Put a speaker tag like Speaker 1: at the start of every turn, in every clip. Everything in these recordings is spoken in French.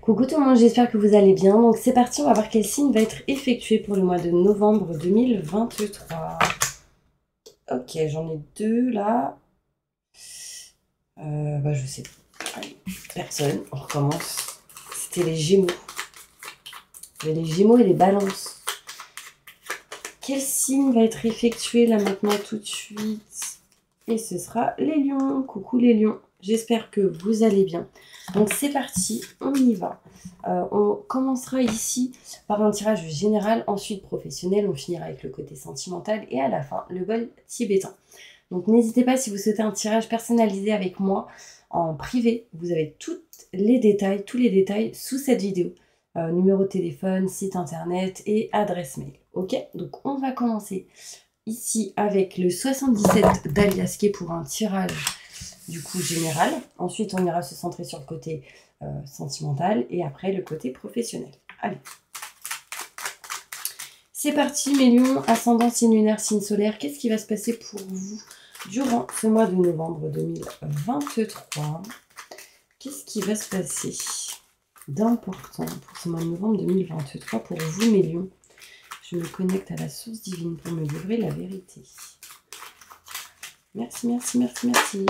Speaker 1: Coucou tout le monde, j'espère que vous allez bien. Donc c'est parti, on va voir quel signe va être effectué pour le mois de novembre 2023. Ok, j'en ai deux là. Je sais pas. Allez, personne, on recommence. C'était les Gémeaux. Il y avait les Gémeaux et les Balances. Quel signe va être effectué là maintenant tout de suite? Et ce sera les Lions. Coucou les Lions, j'espère que vous allez bien. Donc c'est parti, on y va. On commencera ici par un tirage général, ensuite professionnel, on finira avec le côté sentimental et à la fin le bol tibétain. Donc n'hésitez pas si vous souhaitez un tirage personnalisé avec moi en privé, vous avez tous les détails sous cette vidéo. Numéro de téléphone, site internet et adresse mail. Ok, donc on va commencer ici avec le 77 d'Aliasqué pour un tirage du coup général. Ensuite, on ira se centrer sur le côté sentimental et après le côté professionnel. Allez. C'est parti, mes lions, ascendant, signe lunaire, signe solaire. Qu'est-ce qui va se passer pour vous durant ce mois de novembre 2023? Qu'est-ce qui va se passer d'important pour ce mois de novembre 2023 pour vous, mes lions? Je me connecte à la source divine pour me livrer la vérité. Merci, merci, merci, merci.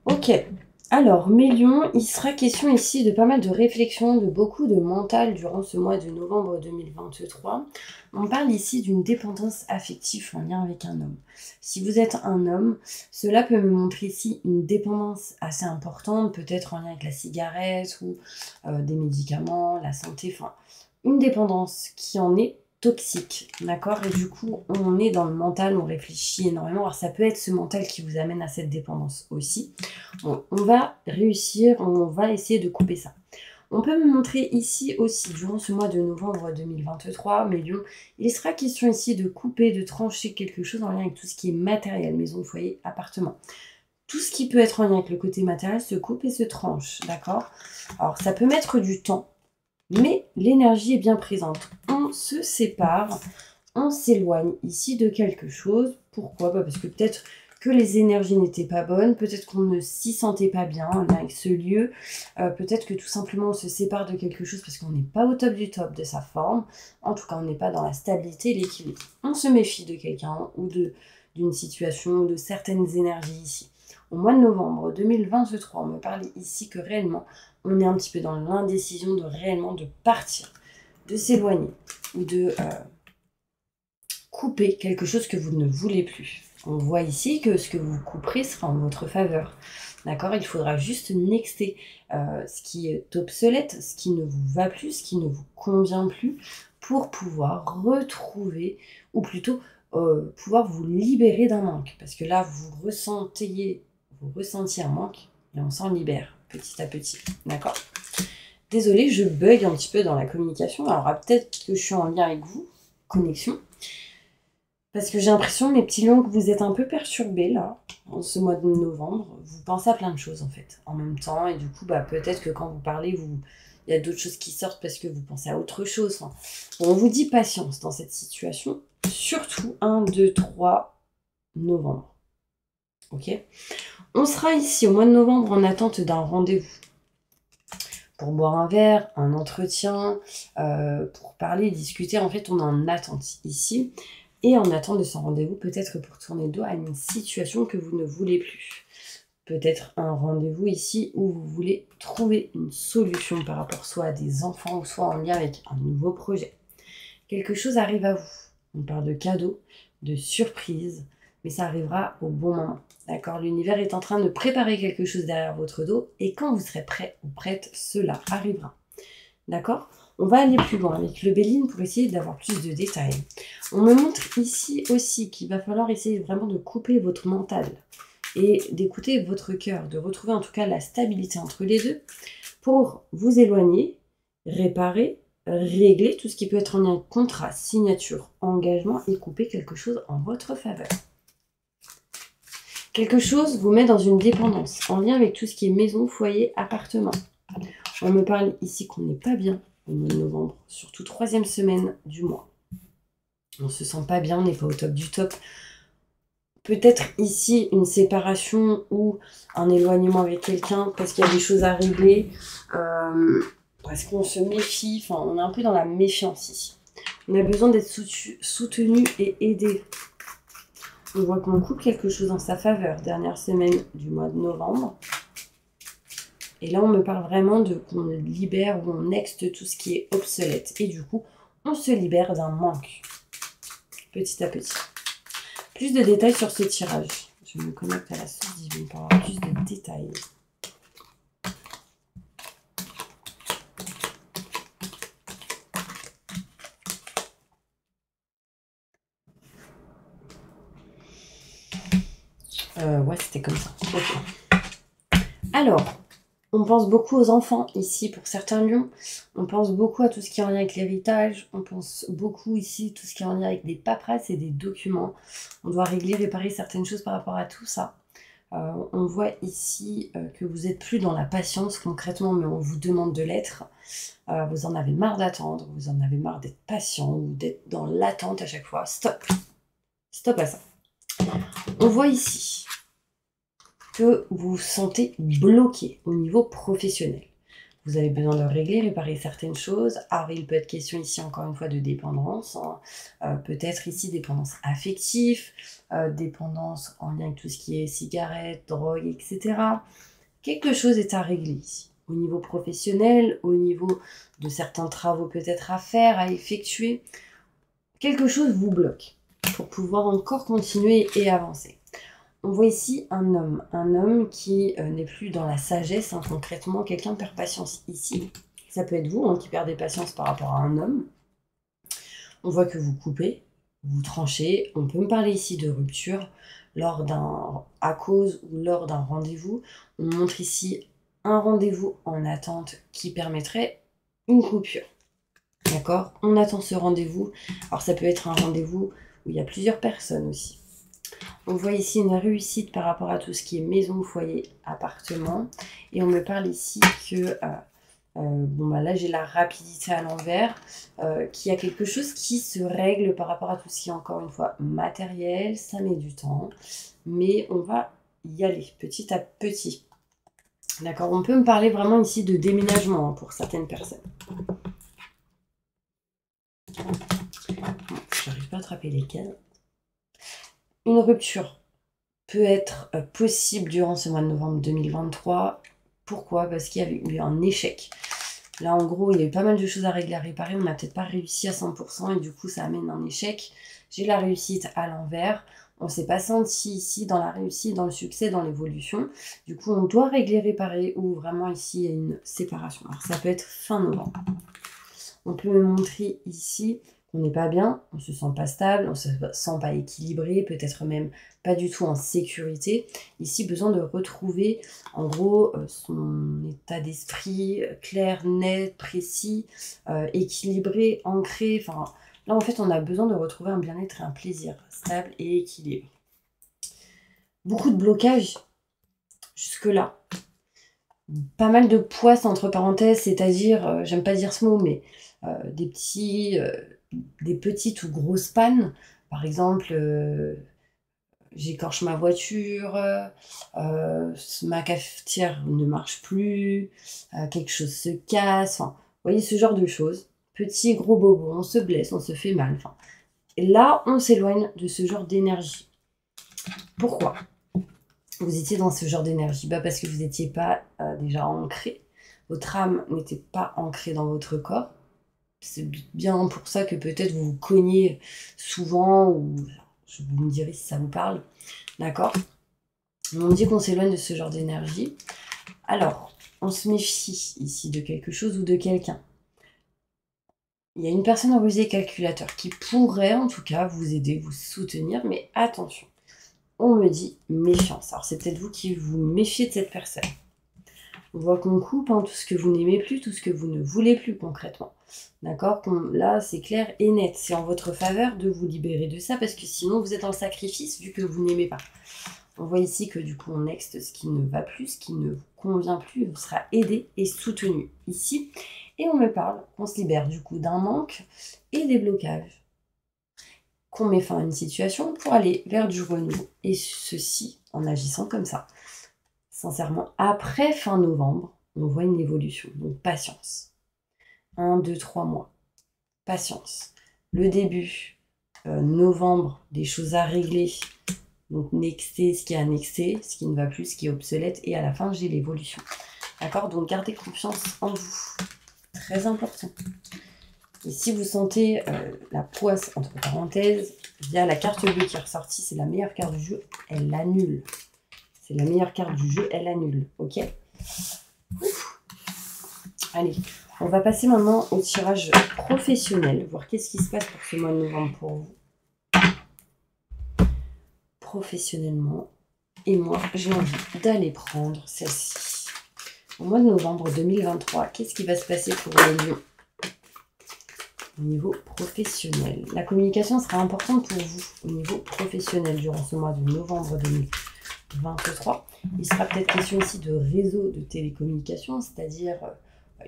Speaker 1: Ok, alors mes lions, il sera question ici de pas mal de réflexions, de beaucoup de mental durant ce mois de novembre 2023. On parle ici d'une dépendance affective en lien avec un homme. Si vous êtes un homme, cela peut me montrer ici une dépendance assez importante, peut-être en lien avec la cigarette ou des médicaments, la santé, enfin une dépendance qui en est toxique, d'accord? Et du coup, on est dans le mental, on réfléchit énormément. Alors ça peut être ce mental qui vous amène à cette dépendance aussi. On va réussir, on va essayer de couper ça. On peut me montrer ici aussi, durant ce mois de novembre 2023, mes lions, il sera question ici de couper, de trancher quelque chose en lien avec tout ce qui est matériel, maison, foyer, appartement. Tout ce qui peut être en lien avec le côté matériel se coupe et se tranche, d'accord? Alors ça peut mettre du temps, mais l'énergie est bien présente. On se sépare, on s'éloigne ici de quelque chose. Pourquoi? Parce que peut-être que les énergies n'étaient pas bonnes, peut-être qu'on ne s'y sentait pas bien avec ce lieu, peut-être que tout simplement on se sépare de quelque chose parce qu'on n'est pas au top du top de sa forme, en tout cas on n'est pas dans la stabilité et l'équilibre. On se méfie de quelqu'un ou d'une situation ou de certaines énergies ici. Au mois de novembre 2023, on me parlait ici que réellement on est un petit peu dans l'indécision de réellement de partir, de s'éloigner ou de couper quelque chose que vous ne voulez plus. On voit ici que ce que vous couperez sera en votre faveur. D'accord? Il faudra juste nexter ce qui est obsolète, ce qui ne vous va plus, ce qui ne vous convient plus, pour pouvoir retrouver, ou plutôt pouvoir vous libérer d'un manque. Parce que là, vous ressentiez un manque et on s'en libère petit à petit. D'accord? Désolée, je bug un petit peu dans la communication. Alors peut-être que je suis en lien avec vous, connexion. Parce que j'ai l'impression, mes petits lions, que vous êtes un peu perturbés là, en ce mois de novembre. Vous pensez à plein de choses en fait, en même temps. Et du coup, peut-être que quand vous parlez, il y a d'autres choses qui sortent parce que vous pensez à autre chose. Enfin, on vous dit patience dans cette situation. Surtout 1, 2, 3 novembre. Ok? On sera ici au mois de novembre en attente d'un rendez-vous. Pour boire un verre, un entretien, pour parler, discuter. En fait, on est en attente ici. Et en attente de son rendez-vous, peut-être pour tourner le dos à une situation que vous ne voulez plus. Peut-être un rendez-vous ici où vous voulez trouver une solution par rapport soit à des enfants ou soit en lien avec un nouveau projet. Quelque chose arrive à vous. On parle de cadeaux, de surprises, mais ça arrivera au bon moment. D'accord? L'univers est en train de préparer quelque chose derrière votre dos et quand vous serez prêt ou prête, cela arrivera. D'accord? On va aller plus loin avec le Béline pour essayer d'avoir plus de détails. On me montre ici aussi qu'il va falloir essayer vraiment de couper votre mental et d'écouter votre cœur, de retrouver en tout cas la stabilité entre les deux pour vous éloigner, réparer, régler tout ce qui peut être en lien avec contrat, signature, engagement et couper quelque chose en votre faveur. Quelque chose vous met dans une dépendance en lien avec tout ce qui est maison, foyer, appartement. On me parle ici qu'on n'est pas bien au mois de novembre, surtout 3e semaine du mois. On se sent pas bien, on n'est pas au top du top. Peut-être ici une séparation ou un éloignement avec quelqu'un parce qu'il y a des choses à régler, parce qu'on se méfie, enfin on est un peu dans la méfiance ici. On a besoin d'être soutenu et aidé. On voit qu'on coupe quelque chose en sa faveur, dernière semaine du mois de novembre. Et là on me parle vraiment de qu'on libère ou on nexte tout ce qui est obsolète. Et du coup, on se libère d'un manque, petit à petit. Plus de détails sur ce tirage. Je me connecte à la source divine pour avoir plus de détails. Ouais, c'était comme ça. Okay. Alors, on pense beaucoup aux enfants ici pour certains lions. On pense beaucoup à tout ce qui est en lien avec l'héritage. On pense beaucoup ici tout ce qui est en lien avec des paperasses et des documents. On doit régler, réparer certaines choses par rapport à tout ça. On voit ici que vous n'êtes plus dans la patience concrètement, mais on vous demande de l'être. Vous en avez marre d'attendre, vous en avez marre d'être patient ou d'être dans l'attente à chaque fois. Stop. Stop à ça. On voit ici que vous vous sentez bloqué au niveau professionnel. Vous avez besoin de régler, réparer certaines choses. Alors, il peut être question ici, encore une fois, de dépendance. Hein. Peut-être ici, dépendance affective, dépendance en lien avec tout ce qui est cigarettes, drogue, etc. Quelque chose est à régler ici. Au niveau professionnel, au niveau de certains travaux peut-être à faire, à effectuer. Quelque chose vous bloque pour pouvoir encore continuer et avancer. On voit ici un homme qui n'est plus dans la sagesse, hein, concrètement, quelqu'un perd patience ici. Ça peut être vous hein, qui perdez patience par rapport à un homme. On voit que vous coupez, vous tranchez. On peut me parler ici de rupture à cause ou lors d'un rendez-vous. On montre ici un rendez-vous en attente qui permettrait une coupure. D'accord? On attend ce rendez-vous. Alors ça peut être un rendez-vous où il y a plusieurs personnes aussi. On voit ici une réussite par rapport à tout ce qui est maison, foyer, appartement. Et on me parle ici que, là j'ai la rapidité à l'envers, qu'il y a quelque chose qui se règle par rapport à tout ce qui est encore une fois matériel. Ça met du temps, mais on va y aller petit à petit. D'accord, on peut me parler vraiment ici de déménagement hein, pour certaines personnes. J'arrive pas à attraper les cases. Une rupture peut être possible durant ce mois de novembre 2023. Pourquoi? Parce qu'il y avait eu un échec. Là, en gros, il y a eu pas mal de choses à régler, à réparer. On n'a peut-être pas réussi à 100% et du coup, ça amène un échec. J'ai la réussite à l'envers. On ne s'est pas senti ici dans la réussite, dans le succès, dans l'évolution. Du coup, on doit régler, réparer ou vraiment ici, il y a une séparation. Alors, ça peut être fin novembre. On peut me montrer ici qu'on n'est pas bien, on ne se sent pas stable, on ne se sent pas équilibré, peut-être même pas du tout en sécurité. Ici, besoin de retrouver en gros son état d'esprit clair, net, précis, équilibré, ancré. Enfin, là, en fait, on a besoin de retrouver un bien-être et un plaisir stable et équilibré. Beaucoup de blocages jusque-là. Pas mal de poisses entre parenthèses, c'est-à-dire, j'aime pas dire ce mot, mais des petites ou grosses pannes. Par exemple, j'écorche ma voiture, ma cafetière ne marche plus, quelque chose se casse. Enfin, vous voyez ce genre de choses. Petit, gros bobo, on se blesse, on se fait mal. Enfin, et là, on s'éloigne de ce genre d'énergie. Pourquoi vous étiez dans ce genre d'énergie? Parce que vous n'étiez pas déjà ancré. Votre âme n'était pas ancrée dans votre corps. C'est bien pour ça que peut-être vous vous cognez souvent, ou vous me direz si ça vous parle. D'accord? On dit qu'on s'éloigne de ce genre d'énergie. Alors, on se méfie ici de quelque chose ou de quelqu'un. Il y a une personne rusée calculateur qui pourrait en tout cas vous aider, vous soutenir, mais attention. On me dit méfiance. Alors c'est peut-être vous qui vous méfiez de cette personne. On voit qu'on coupe tout ce que vous n'aimez plus, tout ce que vous ne voulez plus concrètement. D'accord? Là, c'est clair et net. C'est en votre faveur de vous libérer de ça parce que sinon, vous êtes en sacrifice vu que vous n'aimez pas. On voit ici que du coup, on nexte ce qui ne va plus, ce qui ne vous convient plus, vous sera aidé et soutenu ici. Et on me parle qu'on se libère du coup d'un manque et des blocages, qu'on met fin à une situation pour aller vers du renouveau. Et ceci en agissant comme ça. Sincèrement, après fin novembre, on voit une évolution. Donc patience. 1, 2, 3 mois. Patience. Le début, novembre, des choses à régler. Donc nexter ce qui est à nexter, ce qui ne va plus, ce qui est obsolète. Et à la fin, j'ai l'évolution. D'accord? Donc gardez confiance en vous. Très important. Et si vous sentez la poisse, entre parenthèses, via la carte bleue qui est ressortie, c'est la meilleure carte du jeu, elle annule. C'est la meilleure carte du jeu, elle annule. Ok? Ouf. Allez, on va passer maintenant au tirage professionnel, voir qu'est-ce qui se passe pour ce mois de novembre pour vous. Professionnellement. Et moi, j'ai envie d'aller prendre celle-ci. Au mois de novembre 2023, qu'est-ce qui va se passer pour les lions? Au niveau professionnel. La communication sera importante pour vous au niveau professionnel durant ce mois de novembre 2023. Il sera peut-être question ici de réseau de télécommunications, c'est-à-dire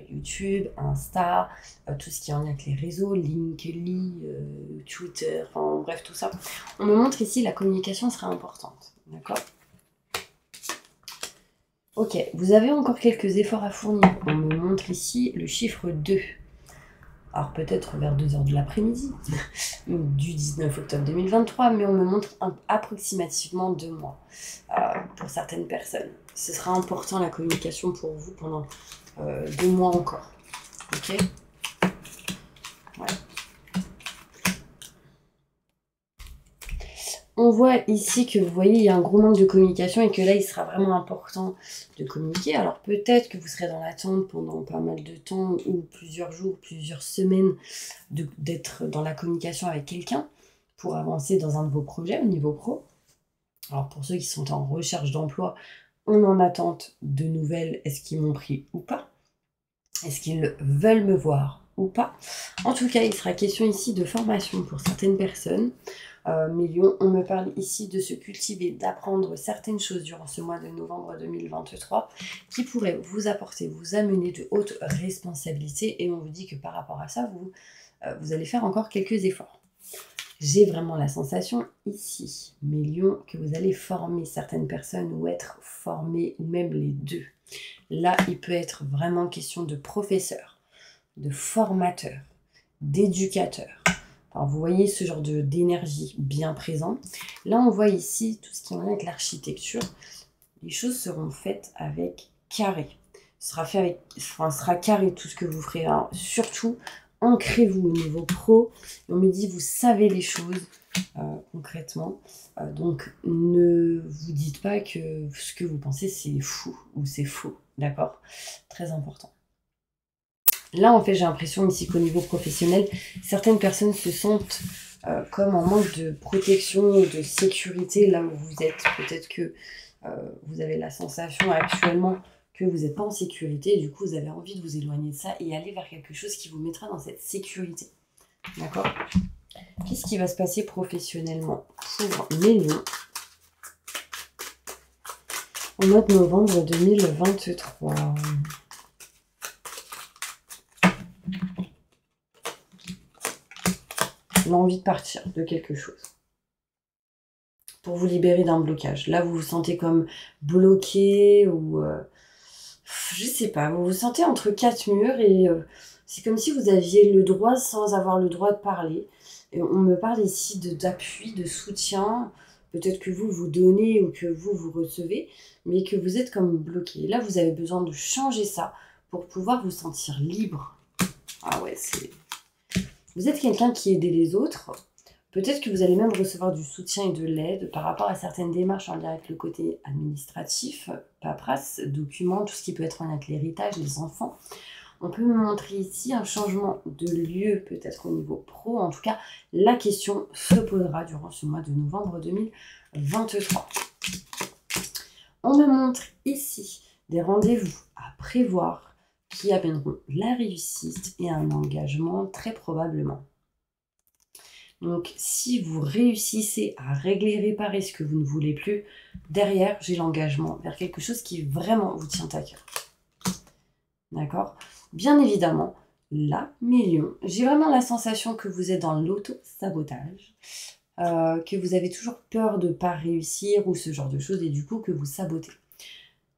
Speaker 1: YouTube, Insta, tout ce qui est en lien avec les réseaux, LinkedIn, Twitter, enfin bref, tout ça. On me montre ici la communication sera importante, d'accord? Ok, vous avez encore quelques efforts à fournir. On me montre ici le chiffre 2. Alors peut-être vers 2 h de l'après-midi, du 19 octobre 2023, mais on me montre approximativement 2 mois pour certaines personnes. Ce sera important la communication pour vous pendant 2 mois encore. Ok? Ouais. On voit ici que vous voyez, il y a un gros manque de communication et que là, il sera vraiment important de communiquer. Alors peut-être que vous serez dans l'attente pendant pas mal de temps ou plusieurs jours, plusieurs semaines d'être dans la communication avec quelqu'un pour avancer dans un de vos projets au niveau pro. Alors pour ceux qui sont en recherche d'emploi, on en attente de nouvelles. Est-ce qu'ils m'ont pris ou pas? Est-ce qu'ils veulent me voir ou pas? En tout cas, il sera question ici de formation pour certaines personnes. Mes lions, on me parle ici de se cultiver, d'apprendre certaines choses durant ce mois de novembre 2023 qui pourraient vous apporter, vous amener de hautes responsabilités. Et on vous dit que par rapport à ça, vous allez faire encore quelques efforts. J'ai vraiment la sensation ici, mes lions, que vous allez former certaines personnes ou être formés, ou même les deux. Là, il peut être vraiment question de professeur, de formateur, d'éducateur. Alors, vous voyez ce genre d'énergie bien présent. Là, on voit ici tout ce qui est en lien avec l'architecture. Les choses seront faites avec carré. Ce sera fait avec, sera carré tout ce que vous ferez. Alors, surtout, ancrez-vous au niveau pro. Et on me dit, vous savez les choses concrètement. Donc, ne vous dites pas que ce que vous pensez, c'est fou ou c'est faux. D'accord? Très important. Là, en fait, j'ai l'impression ici qu'au niveau professionnel, certaines personnes se sentent comme en manque de protection, de sécurité là où vous êtes. Peut-être que vous avez la sensation actuellement que vous n'êtes pas en sécurité et du coup, vous avez envie de vous éloigner de ça et aller vers quelque chose qui vous mettra dans cette sécurité. D'accord? Qu'est-ce qui va se passer professionnellement pour mes lions au mois de novembre 2023? On a envie de partir de quelque chose pour vous libérer d'un blocage. Là, vous vous sentez comme bloqué ou je sais pas, vous vous sentez entre 4 murs et c'est comme si vous aviez le droit sans avoir le droit de parler. Et on me parle ici d'appui, de soutien. Peut-être que vous donnez ou que vous recevez, mais que vous êtes comme bloqué. Là, vous avez besoin de changer ça pour pouvoir vous sentir libre. Ah ouais, vous êtes quelqu'un qui aide les autres. Peut-être que vous allez même recevoir du soutien et de l'aide par rapport à certaines démarches en lien avec le côté administratif, paperasse, documents, tout ce qui peut être en lien avec l'héritage, les enfants. On peut me montrer ici un changement de lieu, peut-être au niveau pro. En tout cas, la question se posera durant ce mois de novembre 2023. On me montre ici des rendez-vous à prévoir qui amèneront la réussite et un engagement très probablement. Donc, si vous réussissez à régler, réparer ce que vous ne voulez plus, derrière, j'ai l'engagement vers quelque chose qui vraiment vous tient à cœur. D'accord? Bien évidemment, là, mes lions, j'ai vraiment la sensation que vous êtes dans l'auto-sabotage, que vous avez toujours peur de ne pas réussir ou ce genre de choses et du coup que vous sabotez.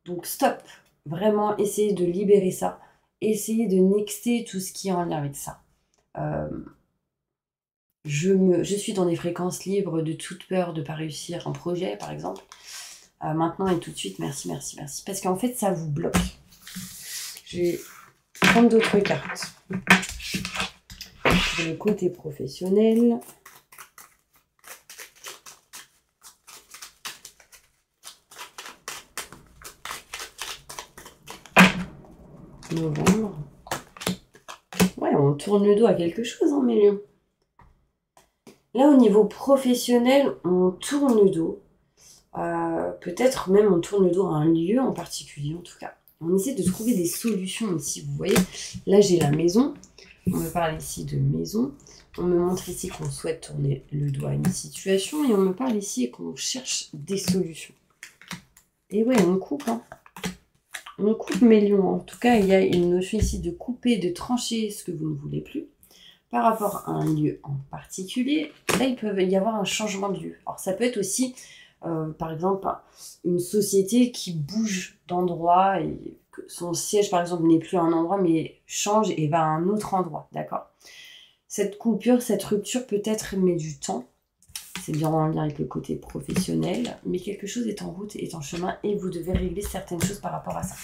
Speaker 1: Donc stop, vraiment essayez de libérer ça, essayez de nexter tout ce qui est en lien avec ça. Je suis dans des fréquences libres de toute peur de ne pas réussir un projet, par exemple. Maintenant et tout de suite, merci, merci, merci. Parce qu'en fait, ça vous bloque. Je vais prendre d'autres cartes. Pour le côté professionnel. Novembre. Ouais, on tourne le dos à quelque chose, hein, mes lions. Là, au niveau professionnel, on tourne le dos. Peut-être même on tourne le dos à un lieu en particulier, en tout cas. On essaie de trouver des solutions ici, vous voyez. Là, j'ai la maison. On me parle ici de maison. On me montre ici qu'on souhaite tourner le dos à une situation. Et on me parle ici qu'on cherche des solutions. Et ouais, on coupe, hein. On coupe mes lions. En tout cas, il y a une notion ici de couper, de trancher ce que vous ne voulez plus. Par rapport à un lieu en particulier, là, il peut y avoir un changement de lieu. Alors, ça peut être aussi, par exemple, une société qui bouge d'endroit et que son siège, par exemple, n'est plus à un endroit, mais change et va à un autre endroit, d'accord? Cette coupure, cette rupture, peut-être met du temps. C'est bien en lien avec le côté professionnel, mais quelque chose est en route, est en chemin, et vous devez régler certaines choses par rapport à ça.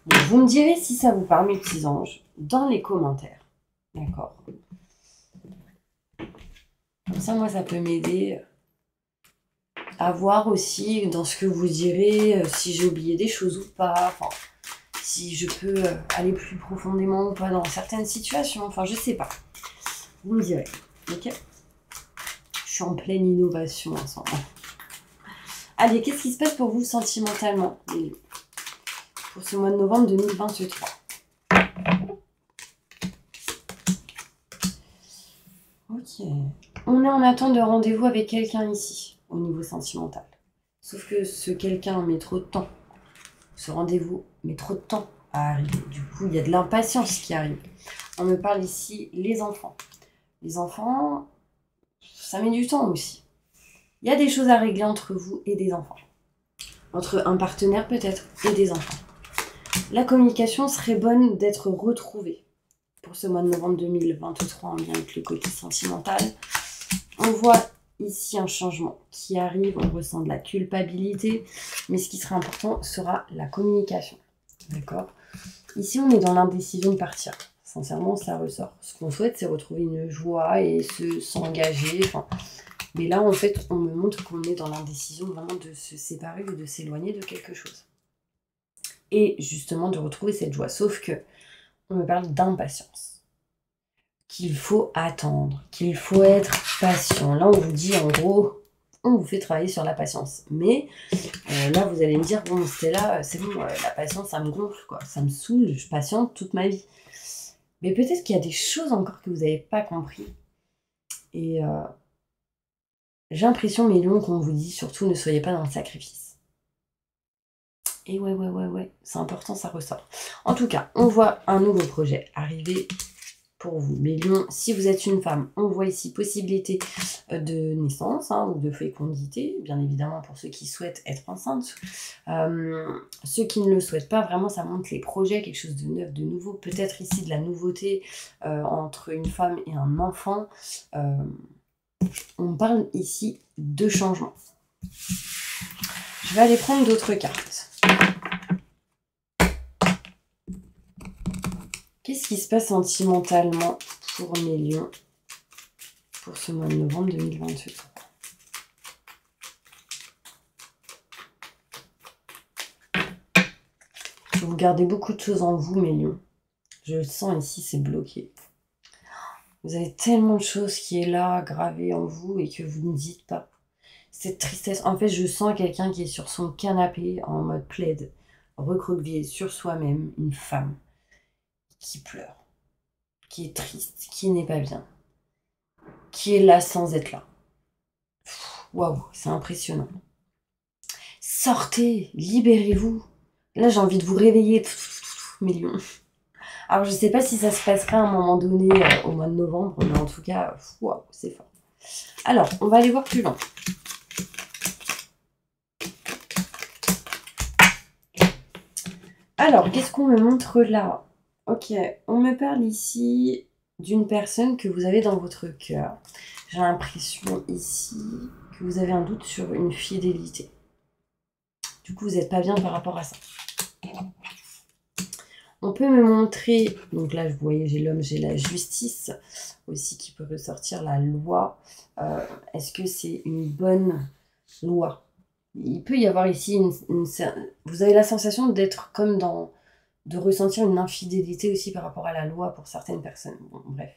Speaker 1: Bon, vous me direz si ça vous parle, mes petits anges, dans les commentaires. D'accord. Comme ça, moi, ça peut m'aider à voir aussi dans ce que vous direz, si j'ai oublié des choses ou pas, enfin, si je peux aller plus profondément ou pas dans certaines situations, enfin, je sais pas. Vous me direz, ok? Je suis en pleine innovation en ce moment. Allez, qu'est-ce qui se passe pour vous sentimentalement pour ce mois de novembre 2023? Ok. On est en attente de rendez-vous avec quelqu'un ici, au niveau sentimental. Sauf que ce quelqu'un met trop de temps. Ce rendez-vous met trop de temps à arriver. Du coup, il y a de l'impatience qui arrive. On me parle ici les enfants. Les enfants, ça met du temps aussi. Il y a des choses à régler entre vous et des enfants. Entre un partenaire peut-être et des enfants. La communication serait bonne d'être retrouvée pour ce mois de novembre 2023 en lien avec le côté sentimental. On voit ici un changement qui arrive, on ressent de la culpabilité, mais ce qui sera important sera la communication. D'accord? Ici, on est dans l'indécision de partir. Sincèrement, ça ressort. Ce qu'on souhaite, c'est retrouver une joie et s'engager. Enfin, mais là, en fait, on me montre qu'on est dans l'indécision vraiment de se séparer ou de s'éloigner de quelque chose. Et justement, de retrouver cette joie. Sauf que on me parle d'impatience. Qu'il faut attendre, qu'il faut être patient. Là, on vous dit, en gros, on vous fait travailler sur la patience. Mais là, vous allez me dire, bon, Stella, c'est bon, la patience, ça me gonfle, quoi. Ça me saoule, je patiente toute ma vie. Mais peut-être qu'il y a des choses encore que vous n'avez pas compris. Et j'ai l'impression, mes lions, qu'on vous dit, surtout, ne soyez pas dans le sacrifice. Et ouais, c'est important, ça ressort. En tout cas, on voit un nouveau projet arriver pour vous. Mes lions, si vous êtes une femme, on voit ici possibilité de naissance ou de fécondité, bien évidemment pour ceux qui souhaitent être enceintes. Ceux qui ne le souhaitent pas, vraiment ça montre les projets, quelque chose de neuf, de nouveau, peut-être ici de la nouveauté entre une femme et un enfant. On parle ici de changement. Je vais aller prendre d'autres cartes. Qu'est-ce qui se passe sentimentalement pour mes lions pour ce mois de novembre 2023? Vous gardez beaucoup de choses en vous, mes lions. Je le sens ici, c'est bloqué. Vous avez tellement de choses qui est là, gravées en vous et que vous ne dites pas. Cette tristesse, en fait, je sens quelqu'un qui est sur son canapé en mode plaid, recroquevillé sur soi-même, une femme qui pleure, qui est triste, qui n'est pas bien, qui est là sans être là. Waouh, c'est impressionnant. Sortez, libérez-vous. Là, j'ai envie de vous réveiller, mes lions. Alors, je ne sais pas si ça se passera à un moment donné au mois de novembre, mais en tout cas, waouh, c'est fort. Alors, on va aller voir plus loin. Alors, qu'est-ce qu'on me montre là? Ok, on me parle ici d'une personne que vous avez dans votre cœur. J'ai l'impression ici que vous avez un doute sur une fidélité. Du coup, vous n'êtes pas bien par rapport à ça. On peut me montrer, donc là, vous voyez, j'ai l'homme, j'ai la justice aussi qui peut ressortir, la loi. Est-ce que c'est une bonne loi? Il peut y avoir ici vous avez la sensation d'être comme de ressentir une infidélité aussi par rapport à la loi pour certaines personnes. Bon, bref.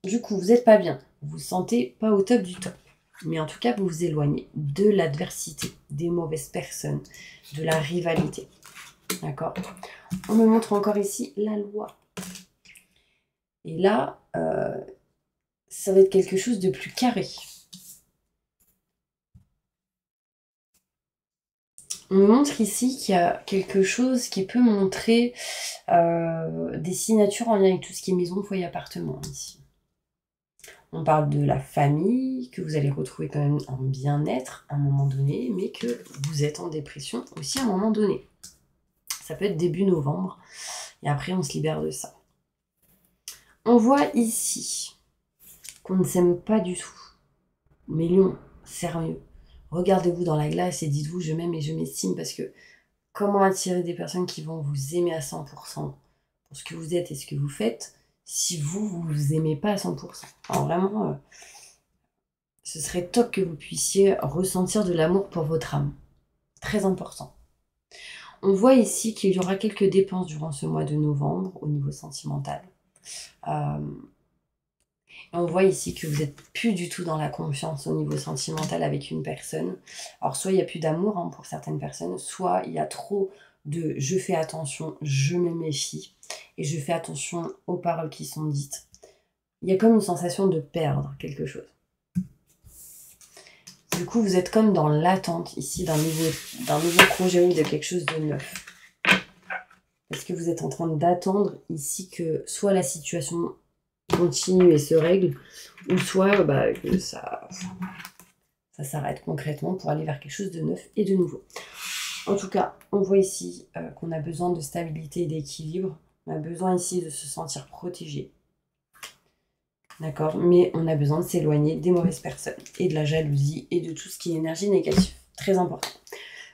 Speaker 1: Du coup, vous n'êtes pas bien. Vous vous sentez pas au top du top. Mais en tout cas, vous vous éloignez de l'adversité, des mauvaises personnes, de la rivalité. D'accord? On me montre encore ici la loi. Et là, ça va être quelque chose de plus carré. On me montre ici qu'il y a quelque chose qui peut montrer des signatures en lien avec tout ce qui est maison, foyer, appartement ici. On parle de la famille, que vous allez retrouver quand même en bien-être à un moment donné, mais que vous êtes en dépression aussi à un moment donné. Ça peut être début novembre, et après on se libère de ça. On voit ici qu'on ne s'aime pas du tout. Mais Lion, sérieux, regardez-vous dans la glace et dites-vous je m'aime et je m'estime, parce que comment attirer des personnes qui vont vous aimer à 100% pour ce que vous êtes et ce que vous faites si vous vous aimez pas à 100%? Alors vraiment, ce serait top que vous puissiez ressentir de l'amour pour votre âme. Très important. On voit ici qu'il y aura quelques dépenses durant ce mois de novembre au niveau sentimental. On voit ici que vous n'êtes plus du tout dans la confiance au niveau sentimental avec une personne. Alors soit il n'y a plus d'amour pour certaines personnes, soit il y a trop de je fais attention, je me méfie et je fais attention aux paroles qui sont dites. Il y a comme une sensation de perdre quelque chose. Du coup, vous êtes comme dans l'attente ici d'un nouveau projet ou de quelque chose de neuf. Parce que vous êtes en train d'attendre ici que soit la situation continue et se règle, ou soit que ça s'arrête concrètement pour aller vers quelque chose de neuf et de nouveau. En tout cas, on voit ici qu'on a besoin de stabilité et d'équilibre. On a besoin ici de se sentir protégé. D'accord? Mais on a besoin de s'éloigner des mauvaises personnes et de la jalousie et de tout ce qui est énergie négative. Très important.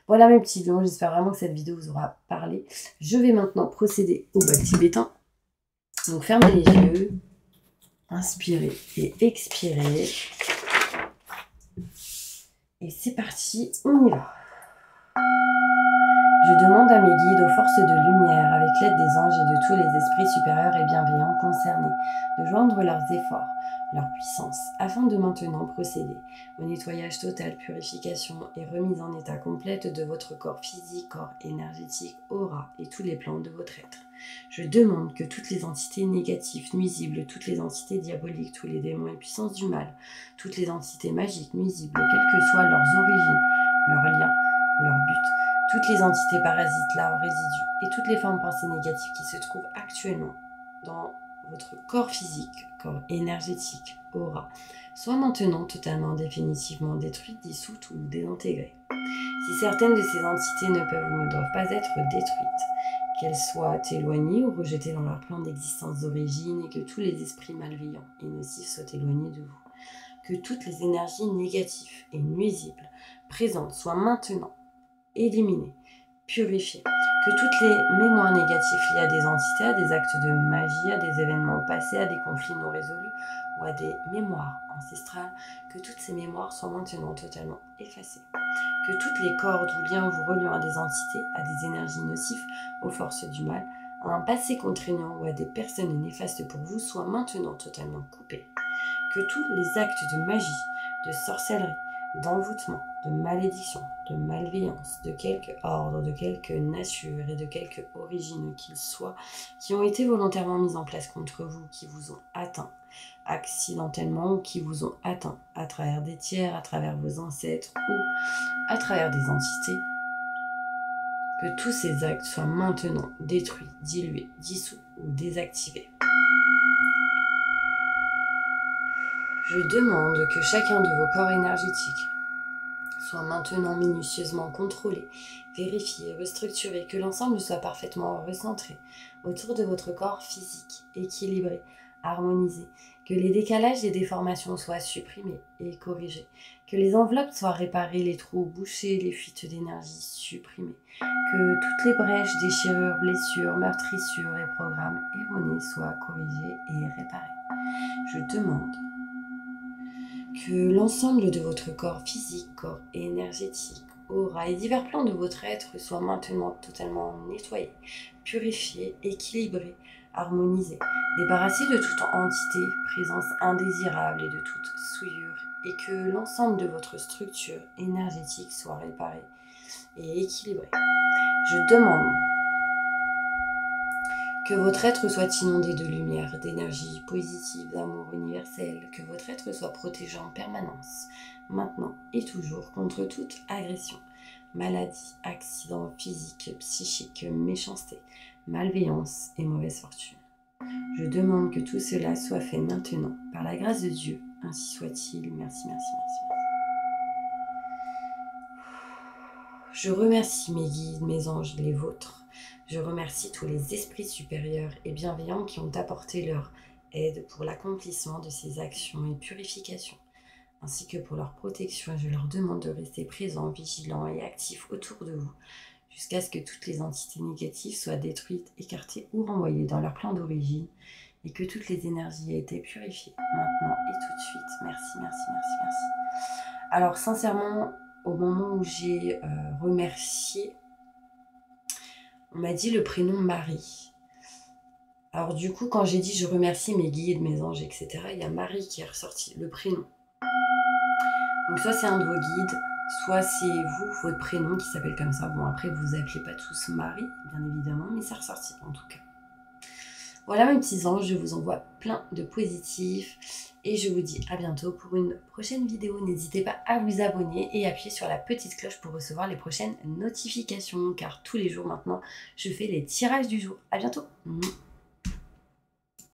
Speaker 1: Voilà mes petits lions, j'espère vraiment que cette vidéo vous aura parlé. Je vais maintenant procéder au bal tibétain. Donc fermez les yeux, inspirez et expirez. Et c'est parti, on y va. Je demande à mes guides, aux forces de lumière, avec l'aide des anges et de tous les esprits supérieurs et bienveillants concernés, de joindre leurs efforts, leur puissance, afin de maintenant procéder au nettoyage total, purification et remise en état complète de votre corps physique, corps énergétique, aura et tous les plans de votre être. Je demande que toutes les entités négatives, nuisibles, toutes les entités diaboliques, tous les démons et puissances du mal, toutes les entités magiques, nuisibles, quelles que soient leurs origines, leurs liens, leur but, toutes les entités parasites, larves, résidus et toutes les formes pensées négatives qui se trouvent actuellement dans votre corps physique, corps énergétique, aura, soient maintenant totalement, définitivement détruites, dissoutes ou désintégrées. Si certaines de ces entités ne peuvent ou ne doivent pas être détruites, qu'elles soient éloignées ou rejetées dans leur plan d'existence d'origine et que tous les esprits malveillants et nocifs soient éloignés de vous. Que toutes les énergies négatives et nuisibles présentes soient maintenant éliminer, purifier, que toutes les mémoires négatives liées à des entités, à des actes de magie, à des événements passés, à des conflits non résolus ou à des mémoires ancestrales, que toutes ces mémoires soient maintenant totalement effacées. Que toutes les cordes ou liens vous reliant à des entités, à des énergies nocives, aux forces du mal, à un passé contraignant ou à des personnes néfastes pour vous soient maintenant totalement coupés. Que tous les actes de magie, de sorcellerie, d'envoûtement, de malédiction, de malveillance, de quelque ordre, de quelque nature et de quelque origine qu'ils soient, qui ont été volontairement mis en place contre vous, qui vous ont atteint accidentellement ou qui vous ont atteint à travers des tiers, à travers vos ancêtres ou à travers des entités, Que tous ces actes soient maintenant détruits, dilués, dissous ou désactivés. Je demande que chacun de vos corps énergétiques soit maintenant minutieusement contrôlé, vérifié, restructuré, que l'ensemble soit parfaitement recentré autour de votre corps physique, équilibré, harmonisé, que les décalages et déformations soient supprimés et corrigés, que les enveloppes soient réparées, les trous bouchés, les fuites d'énergie supprimées, que toutes les brèches, déchirures, blessures, meurtrissures et programmes erronés soient corrigés et réparés. Je demande que l'ensemble de votre corps physique, corps énergétique, aura et divers plans de votre être soient maintenant totalement nettoyés, purifiés, équilibrés, harmonisés, débarrassés de toute entité, présence indésirable et de toute souillure, et que l'ensemble de votre structure énergétique soit réparée et équilibrée. Je demande que votre être soit inondé de lumière, d'énergie positive, d'amour universel, que votre être soit protégé en permanence, maintenant et toujours, contre toute agression, maladie, accident physique, psychique, méchanceté, malveillance et mauvaise fortune. Je demande que tout cela soit fait maintenant, par la grâce de Dieu, ainsi soit-il. Merci, merci, merci, merci. Je remercie mes guides, mes anges, les vôtres. Je remercie tous les esprits supérieurs et bienveillants qui ont apporté leur aide pour l'accomplissement de ces actions et purifications, ainsi que pour leur protection. Et je leur demande de rester présents, vigilants et actifs autour de vous, jusqu'à ce que toutes les entités négatives soient détruites, écartées ou renvoyées dans leur plan d'origine, et que toutes les énergies aient été purifiées, maintenant et tout de suite. Merci, merci, merci, merci. Alors, sincèrement, au moment où j'ai remercié, on m'a dit le prénom Marie. Alors du coup, quand j'ai dit je remercie mes guides, mes anges, etc., il y a Marie qui est ressorti, le prénom. Donc soit c'est un de vos guides, soit c'est vous, votre prénom qui s'appelle comme ça. Bon, après, vous appelez pas tous Marie, bien évidemment, mais c'est ressorti en tout cas. Voilà mes petits anges, je vous envoie plein de positifs et je vous dis à bientôt pour une prochaine vidéo. N'hésitez pas à vous abonner et appuyer sur la petite cloche pour recevoir les prochaines notifications, car tous les jours maintenant, je fais les tirages du jour. À bientôt.